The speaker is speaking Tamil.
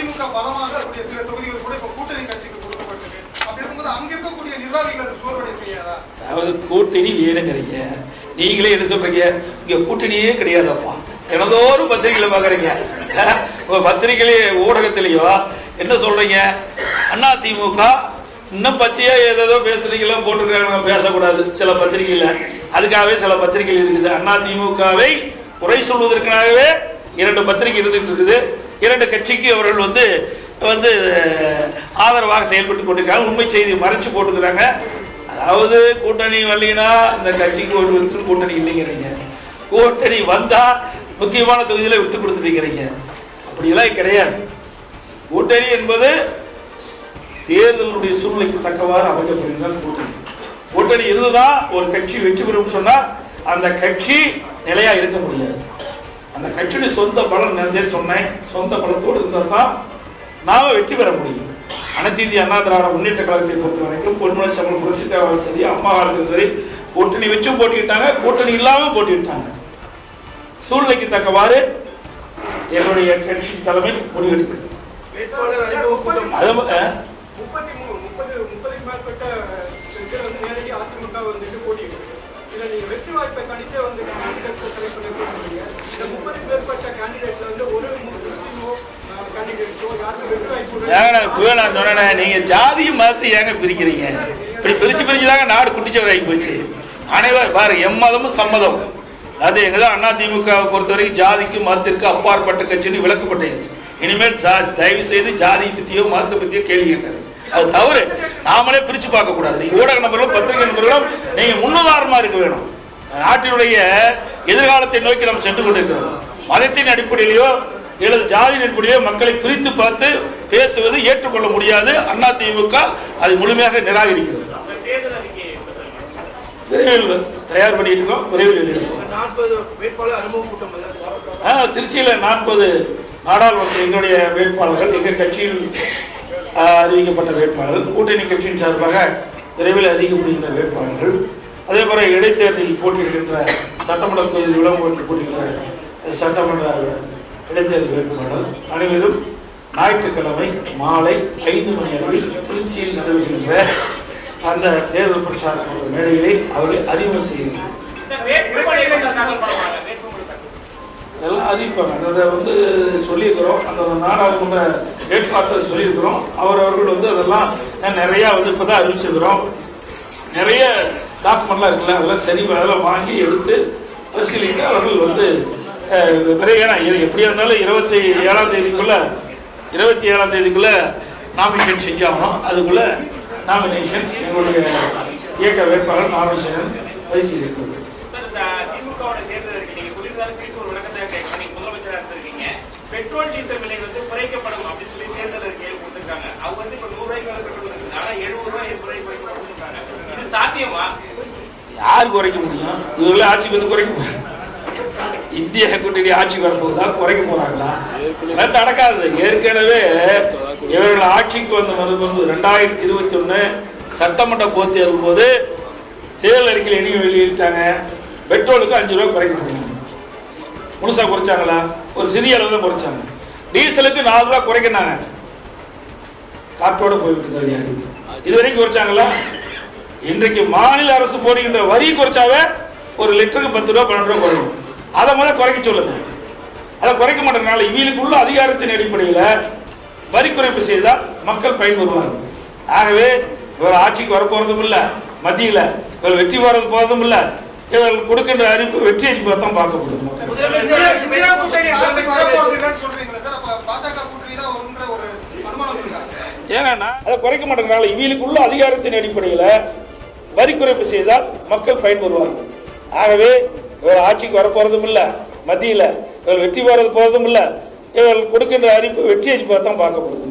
அதிமுக பலமாக இருக்கக்கூடிய சில தொகுதிகள் கூட இப்ப கூட்டணி கட்சிக்கு கொடுக்கப்பட்டிருக்கு. அப்படி இருக்கும்போது அங்க இருக்கக்கூடிய நிர்வாகிகள் அதை சோர்வடை செய்யாதா? அதாவது கூட்டணி வேணுங்கிறீங்க, நீங்களே என்ன சொல்றீங்க, இங்க கூட்டணியே கிடையாதப்பா. எனதோறும் பத்திரிகையில பாக்குறீங்க, பத்திரிகையிலேயே ஊடகத்திலேயோ என்ன சொல்றீங்க, அதிமுக இன்னும் பச்சையா ஏதோ பேசுறீங்களோ போட்டிருக்காங்க, பேசக்கூடாது சில பத்திரிகையில. அதுக்காகவே சில பத்திரிகைகள் இருக்குது. அதிமுகவை குறை சொல்வதற்காகவே 2 பத்திரிகை இருந்துட்டு இருக்குது. 2 கட்சிக்கு அவர்கள் வந்து ஆதரவாக செயல்பட்டு கொண்டிருக்காங்க. உண்மை செய்தி மறைச்சு போட்டுக்கிறாங்க. அதாவது கூட்டணி வரலீங்கன்னா இந்த கட்சிக்கு ஒரு கூட்டணி இல்லைங்கிறீங்க, கூட்டணி வந்தா முக்கியமான தொகுதியில விட்டு கொடுத்துட்டீங்கிறீங்க. அப்படியெல்லாம் கிடையாது. கூட்டணி என்பது தேர்தலுடைய சூழ்நிலைக்கு தக்கவாறு அமைக்கப்படுகிறது. கூட்டணி இருந்துதான் ஒரு கட்சி வெற்றி பெறும் சொன்னா அந்த கட்சி நிலையா இருக்க முடியாது. அந்த கட்சியுடைய சொந்த பலம் நிறைய சொன்னேன், சொந்த பலத்தோடு இருந்தால் தான் நாம வெற்றி பெற முடியும். அனைத்து இந்திய அண்ணா திராவிட முன்னேற்ற கழகத்தை பொறுத்த வரைக்கும் பொன்முனை சம்பளம் புரட்சிக்காரர்கள் சரி, அம்மா காலத்திலும் சரி, கூட்டணி வச்சும் போட்டிக்கிட்டாங்க, கூட்டணி இல்லாமல் போட்டிக்கிட்டாங்க. சூழ்நிலைக்கு தக்கவாறு என்னுடைய கட்சி தலைமை முடிவெடுக்கிறது. நீங்க ஜாதியும் மதத்தை ஏங்க பிரிக்கிறீங்க? இப்படி பிரிச்சு பிரிச்சுதாங்க நாடு குட்டிச்சவராகி போச்சு. அனைவரும் பாரு, எம்மதமும் சம்மதம். அது எங்கதான் அதிமுக பொறுத்த வரைக்கும் ஜாதிக்கு மதத்திற்கு அப்பாற்பட்ட கட்சின்னு விளக்கப்பட்டாச்சு. இனிமேல் தயவு செய்து ஜாதி பத்தியோ மதத்தை பத்தியோ கேள்வி கேட்காது. அது தவறு. நாமளே பிரிச்சு பார்க்க கூடாது. நீங்க ஊடக நபர்களும் பத்திரிகை நபர்களும் நீங்க முன்னுதாரணமா இருக்க வேணும். நாட்டினுடைய எதிர்காலத்தை நோக்கி நாம் சென்று கொண்டிருக்கிறோம். மதத்தின் அடிப்படையிலேயோ அல்லது ஜாதியின் அடிப்படையிலேயோ மக்களை பிரித்து பார்த்து பேசுவது ஏற்றுக்கொள்ள முடியாது. அதிமுக அதை முழுமையாக நிராகரிக்கிறது. விரைவில் தயார் பண்ணிட்டு இருக்கோம், விரைவில் எழுதியிருக்கோம். திருச்சியில் 40 நாடாளுமன்ற எங்களுடைய வேட்பாளர்கள், எங்கள் கட்சியில் அறிவிக்கப்பட்ட வேட்பாளர்கள், கூட்டணி கட்சியின் சார்பாக விரைவில் அறிவிக்கப்படுகின்ற வேட்பாளர்கள், அதே போல இடைத்தேர்தலில் போட்டியிடுகின்ற சட்டமன்ற தொகுதியில் விளம்பரத்தில் போட்டியிடுகிற சட்டமன்ற இடைத்தேர்தல் வேட்பாளர் அனைவரும் ஞாயிற்றுக்கிழமை மாலை 5 மணி அளவில் திருச்சியில் நடைபெறுகின்ற அந்த தேர்தல் பிரச்சார மேடையிலே அவர்கள் அறிமுகம் செய்கிறார். எல்லாம் அறிவிப்பாங்க. அதை சொல்லியிருக்கிறோம். அந்த நாடாளுமன்ற வேட்பாளர் சொல்லியிருக்கிறோம். அவர்கள் அதெல்லாம் நிறைய இப்பதான் அறிவிச்சிருக்கிறோம். நிறைய டாக்குமெண்ட்லாம் இருக்குல்ல, அதெல்லாம் சரி, அதெல்லாம் வாங்கி எடுத்து பரிசீலிக்க அவர்கள் விரைவான எப்படியா இருந்தாலும் 27ஆம் தேதிக்குள்ள நாமினேஷன் செஞ்சாகணும். அதுக்குள்ள நாமினேஷன் எங்களுடைய இயக்க வேட்பாளர் நாமினேஷன் பரிசீலிக்கிறது. பெட்ரோல் டீசல் விலை குறைக்கப்படும் அப்படின்னு சொல்லி தேர்தல் அறிக்கையில் கொடுத்திருக்காங்க. அவங்க இப்ப 100 ரூபாய்க்கு பெட்ரோல், ஆனா 70 ரூபாய் 80 ரூபாய்க்கு கொடுத்திருக்காங்க. இது சாத்தியமா? யார் குறைக்க முடியும்? இவர்களே ஆட்சிக்கு குறைக்க போறாங்க. இந்திய கூட்டணி ஆட்சிக்கு வரப்போகுதான் குறைக்க போறாங்களா? நடக்காது. ஏற்கனவே இவர்கள் ஆட்சிக்கு வந்த மறுபு 2021 சட்டமன்ற பொதுத் தேர்தல் போது தேர்தல் அறிக்கையில் என்ன வெளியிட்டாங்க? பெட்ரோலுக்கு 5 ரூபாய் குறைக்க முழுசா குறைச்சாங்களா? ஒரு சிறிய அளவு தான் குறைச்சாங்க. டீசலுக்கு 4 ரூபாய் குறைக்கினாங்க. காற்றோட போய்விட்டு இதுவரைக்கும் குறைச்சாங்களா? இன்றைக்கு மாநில அரசு போடுகின்ற வரி குறைச்சாவே ஒரு லிட்டருக்கு 10 ரூபாய் 12 ரூபாய் குறையும். அதை முதல்ல குறைக்க சொல்லுங்க. அதை குறைக்க மாட்டேனால இவங்களுக்குள்ள அதிகாரத்தின் அடிப்படையில் வரி குறைப்பு செய்தால் மக்கள் பயன்பெறுவார்கள். ஆகவே இவர் ஆட்சிக்கு வரப்போறதும் இல்லை, மத்தியில் இவர் வெற்றி பெறது போறதும் இல்லை. இவர்கள் கொடுக்கின்ற அறிவிப்பு வெற்றி அறிவிப்பை தான் பார்க்கப்படுது. ஏன்னா அதை குறைக்க மாட்டேங்கிறாங்க. இவங்களுக்குள்ள அதிகாரத்தின் அடிப்படையில் வரி குறைப்பு செய்தால் மக்கள் பயன்பெறுவார்கள். ஆகவே இவர் ஆட்சிக்கு வரப்போறதும் இல்லை, மத்தியில் இவர் வெற்றி பெறது போறதும் இல்லை. இவர்கள் கொடுக்கின்ற அறிவிப்பு வெற்றி அறிவிப்பை தான் பார்க்கப்படுது.